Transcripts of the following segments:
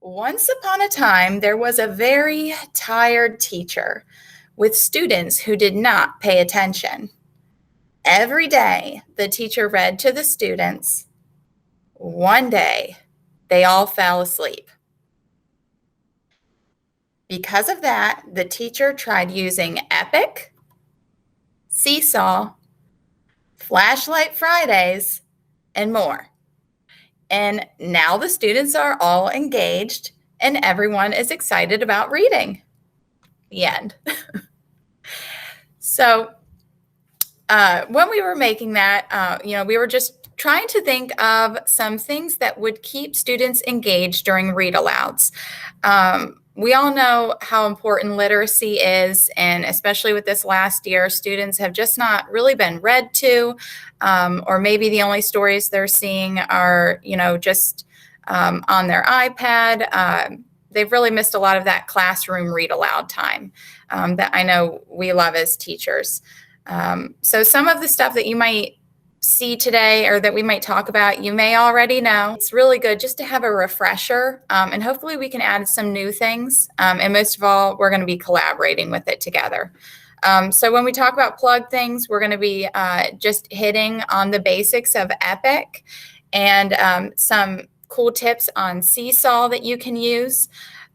Once upon a time, there was a very tired teacher with students who did not pay attention. Every day, the teacher read to the students. One day, they all fell asleep. Because of that, the teacher tried using Epic, Seesaw, Flashlight Fridays, and more. And now the students are all engaged and everyone is excited about reading. The end. So when we were making that, we were just trying to think of some things that would keep students engaged during read alouds. We all know how important literacy is, and especially with this last year, students have just not really been read to, or maybe the only stories they're seeing are, just on their iPad. They've really missed a lot of that classroom read aloud time that I know we love as teachers. So some of the stuff that you might see today or that we might talk about, you may already know. It's really good just to have a refresher, and hopefully we can add some new things. And most of all, we're going to be collaborating with it together. So when we talk about plug things, we're going to be just hitting on the basics of Epic and some cool tips on Seesaw that you can use.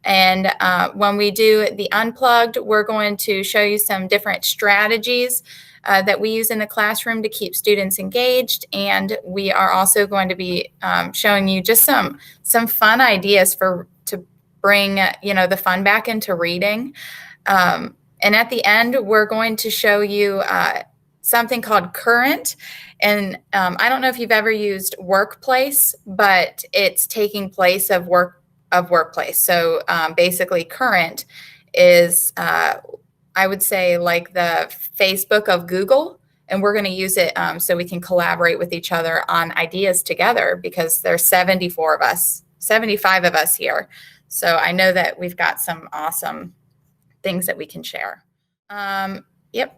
And when we do the unplugged, we're going to show you some different strategies that we use in the classroom to keep students engaged. And we are also going to be showing you just some fun ideas to bring the fun back into reading. And at the end, we're going to show you something called Current. And I don't know if you've ever used Workplace, but it's taking place of Workplace. So basically Current is I would say like the Facebook of Google, and we're going to use it so we can collaborate with each other on ideas together, because there's 75 of us here. So I know that we've got some awesome things that we can share.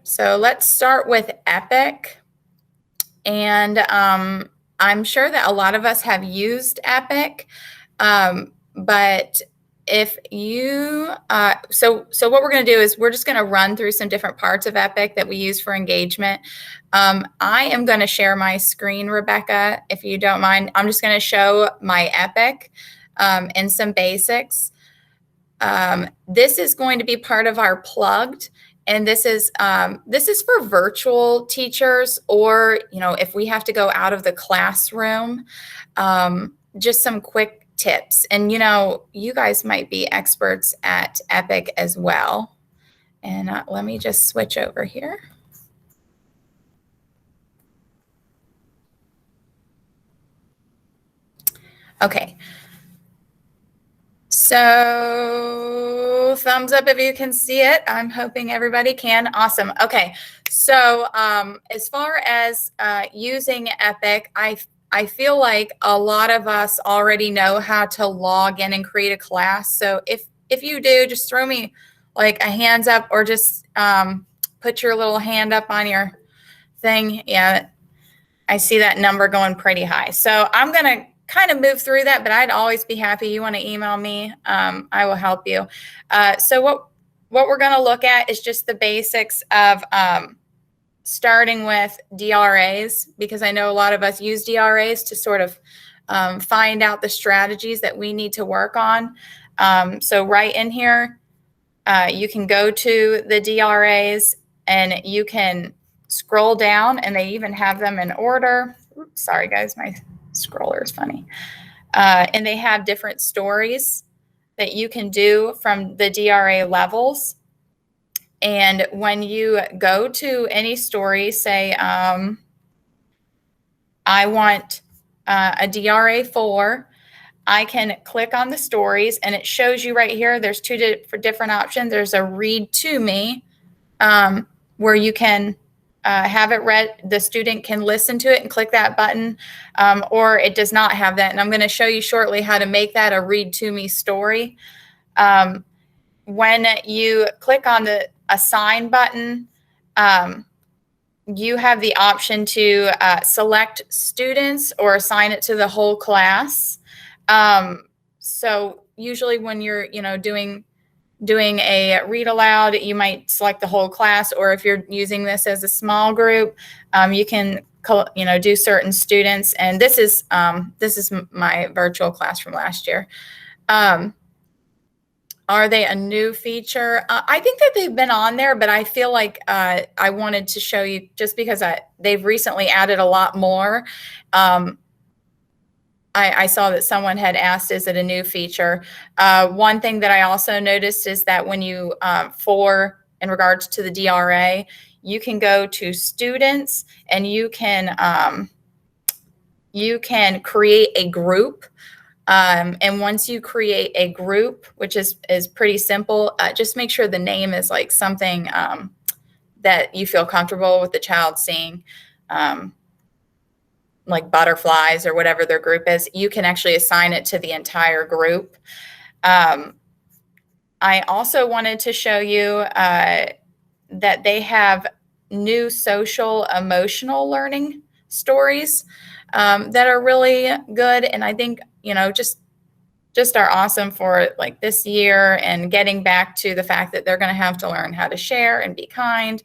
So let's start with Epic. And I'm sure that a lot of us have used Epic, but if you, so what we're going to do is we're just going to run through some different parts of Epic that we use for engagement. I am going to share my screen, Rebecca, if you don't mind. I'm just going to show my Epic and some basics. This is going to be part of our plugged, and this is for virtual teachers, or if we have to go out of the classroom, just some quick tips. And you guys might be experts at Epic as well. And let me just switch over here. Okay. So thumbs up if you can see it. I'm hoping everybody can. Awesome. Okay. So as far as using Epic, I feel like a lot of us already know how to log in and create a class. So if you do, just throw me like a hands up, or just put your little hand up on your thing. Yeah, I see that number going pretty high. So I'm going to kind of move through that, but I'd always be happy. You want to email me, I will help you. So what we're going to look at is just the basics of starting with DRAs, because I know a lot of us use DRAs to sort of find out the strategies that we need to work on. So right in here, you can go to the DRAs and you can scroll down, and they even have them in order. Oops, sorry guys, my scroller is funny. And they have different stories that you can do from the DRA levels. And when you go to any story, say, I want a DRA 4, I can click on the stories, and it shows you right here, there's two different options. There's a read to me, where you can have it read, the student can listen to it and click that button, or it does not have that. And I'm going to show you shortly how to make that a read to me story. When you click on the assign button, you have the option to select students or assign it to the whole class. So usually when you're, doing a read aloud, you might select the whole class, or if you're using this as a small group, you can do certain students. And this is my virtual class from last year. Are they a new feature? I think that they've been on there, but I feel like I wanted to show you just because they've recently added a lot more. I saw that someone had asked, is it a new feature? One thing that I also noticed is that when you, in regards to the DRA, you can go to students and you can create a group. And once you create a group, which is pretty simple, just make sure the name is like something that you feel comfortable with the child seeing. Like butterflies or whatever their group is, you can actually assign it to the entire group. I also wanted to show you that they have new social emotional learning stories that are really good. And I think, just are awesome for like this year and getting back to the fact that they're going to have to learn how to share and be kind.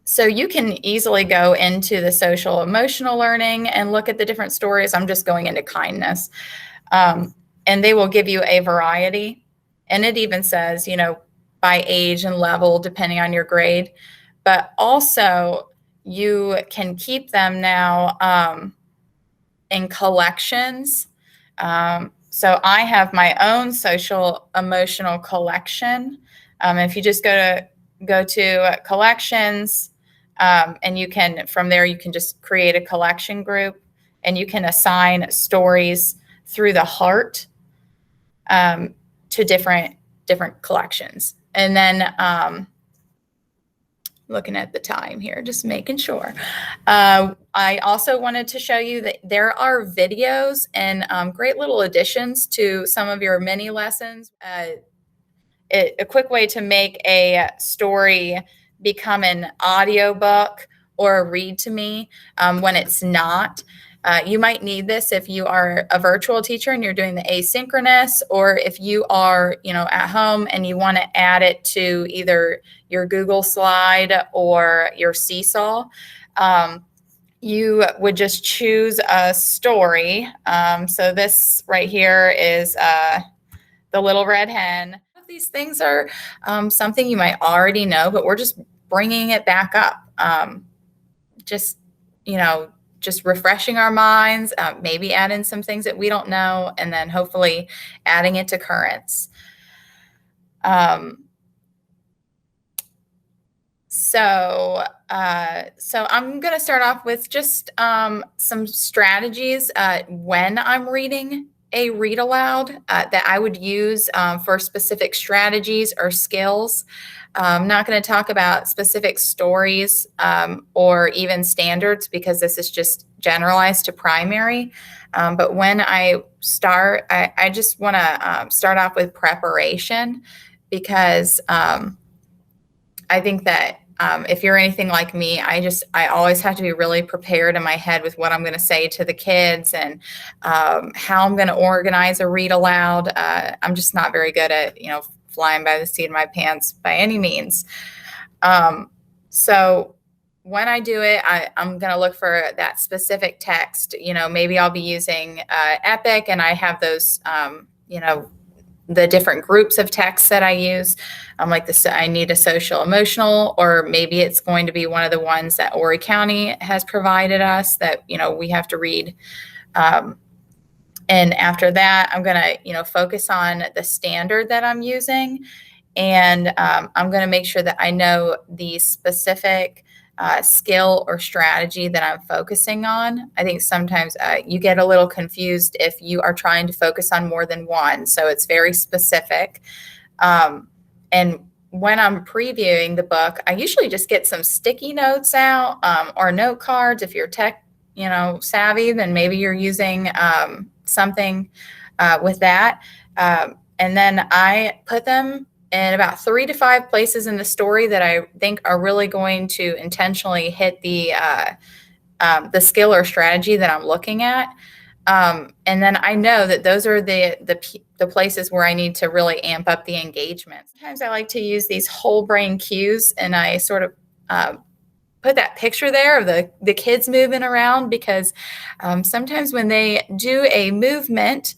So you can easily go into the social emotional learning and look at the different stories. I'm just going into kindness. And they will give you a variety. And it even says, by age and level, depending on your grade. But also you can keep them now in collections. So I have my own social emotional collection. If you just go to collections, and you can, from there, you can just create a collection group and you can assign stories through the heart to different collections. And then looking at the time here, just making sure. I also wanted to show you that there are videos and great little additions to some of your mini lessons. A quick way to make a story become an audiobook or a read to me when it's not. You might need this if you are a virtual teacher and you're doing the asynchronous, or if you are, at home and you want to add it to either your Google slide or your Seesaw. You would just choose a story. So this right here is The Little Red Hen. These things are something you might already know, but we're just bringing it back up. Just refreshing our minds, maybe add in some things that we don't know, and then hopefully adding it to currents. So I'm going to start off with just some strategies when I'm reading a read aloud that I would use for specific strategies or skills. I'm not going to talk about specific stories or even standards because this is just generalized to primary. But when I start, I just want to start off with preparation because I think that if you're anything like me, I always have to be really prepared in my head with what I'm going to say to the kids and how I'm going to organize a read aloud. I'm just not very good at, flying by the seat of my pants by any means. So when I do it, I'm going to look for that specific text. Maybe I'll be using Epic and I have those, the different groups of texts that I use. Like this, I need a social emotional, or maybe it's going to be one of the ones that Horry County has provided us that, we have to read. And after that, I'm going to, focus on the standard that I'm using. And I'm going to make sure that I know the specific skill or strategy that I'm focusing on. I think sometimes you get a little confused if you are trying to focus on more than one. So it's very specific. And when I'm previewing the book, I usually just get some sticky notes out or note cards. If you're tech, savvy, then maybe you're using something with that. And then I put them in about 3 to 5 places in the story that I think are really going to intentionally hit the skill or strategy that I'm looking at. And then I know that those are the places where I need to really amp up the engagement. Sometimes I like to use these whole brain cues, and I sort of put that picture there of the kids moving around, because sometimes when they do a movement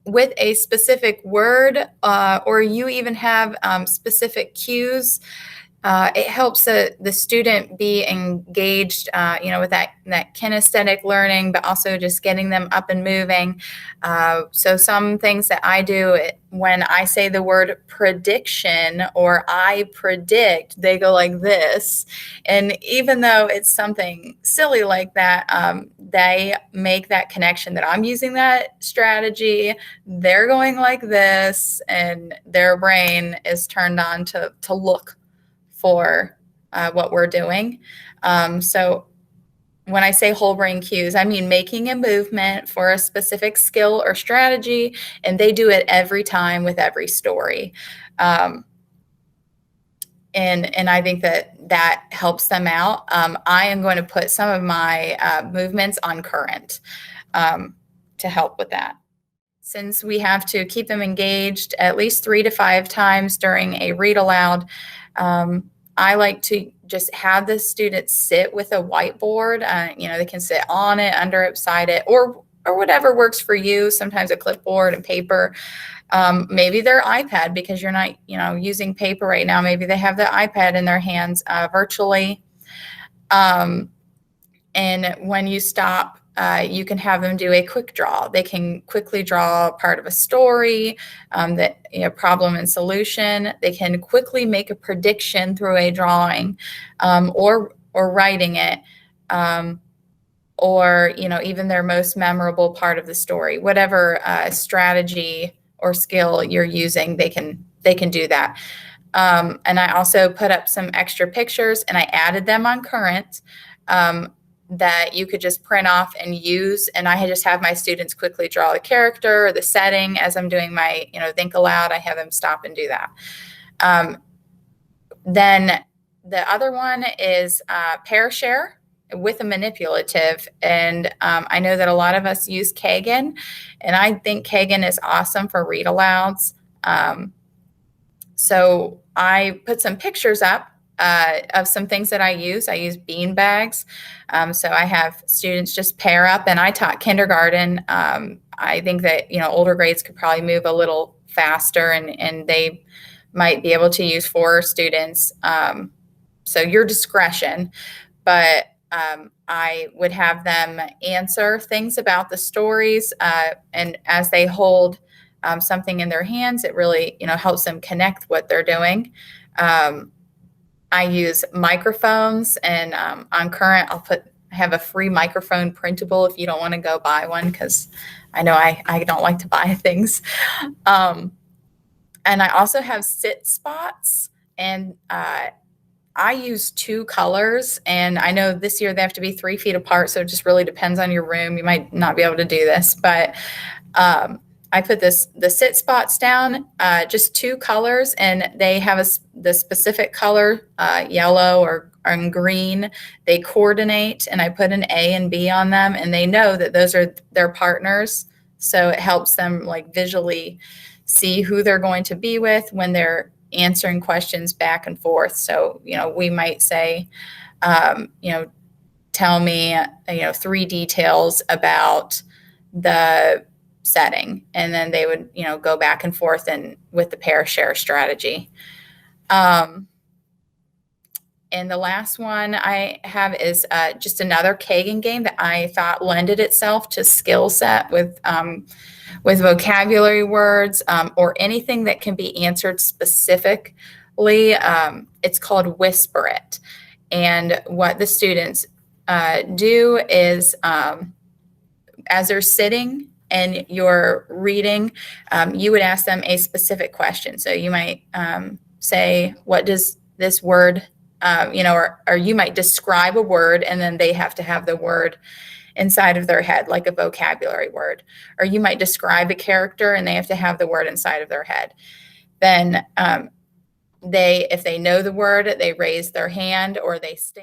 with a specific word, or you even have specific cues, it helps the student be engaged, with that kinesthetic learning, but also just getting them up and moving. So some things that I do, when I say the word prediction or I predict, they go like this. And even though it's something silly like that, they make that connection that I'm using that strategy. They're going like this, and their brain is turned on to look for what we're doing. So when I say whole brain cues, I mean making a movement for a specific skill or strategy, and they do it every time with every story. And I think that helps them out. I am going to put some of my movements on current to help with that. Since we have to keep them engaged at least 3 to 5 times during a read aloud, I like to just have the students sit with a whiteboard. They can sit on it, under it, beside it, or whatever works for you. Sometimes a clipboard and paper. Maybe their iPad, because you're not, using paper right now. Maybe they have the iPad in their hands virtually. And when you stop, you can have them do a quick draw. They can quickly draw part of a story, problem and solution. They can quickly make a prediction through a drawing, or writing it, or even their most memorable part of the story. Whatever strategy or skill you're using, they can do that. And I also put up some extra pictures, and I added them on current. That you could just print off and use. And I just have my students quickly draw the character or the setting as I'm doing my, think aloud. I have them stop and do that. Then the other one is pair share with a manipulative. And I know that a lot of us use Kagan, and I think Kagan is awesome for read alouds. So I put some pictures up of some things that I use. I use bean bags. So I have students just pair up, and I taught kindergarten. I think that, older grades could probably move a little faster, and they might be able to use 4 students. So your discretion, but I would have them answer things about the stories. And as they hold something in their hands, it really, helps them connect what they're doing. I use microphones, and on current, I have a free microphone printable if you don't want to go buy one, because I know I don't like to buy things. And I also have sit spots, and I use 2 colors, and I know this year they have to be 3 feet apart, so it just really depends on your room. You might not be able to do this, but I put the sit spots down, just 2 colors, and they have the specific color, yellow or green. They coordinate, and I put an A and B on them, and they know that those are their partners. So it helps them like visually see who they're going to be with when they're answering questions back and forth. So, we might say, tell me, 3 details about the setting, and then they would go back and forth and with the pair share strategy. And the last one I have is just another Kagan game that I thought lended itself to skill set with vocabulary words, or anything that can be answered specifically. It's called Whisper It. And what the students do is, as they're sitting and you're reading, you would ask them a specific question. So you might say, what does this word, or you might describe a word, and then they have to have the word inside of their head, like a vocabulary word. Or you might describe a character, and they have to have the word inside of their head. Then if they know the word, they raise their hand, or they stand.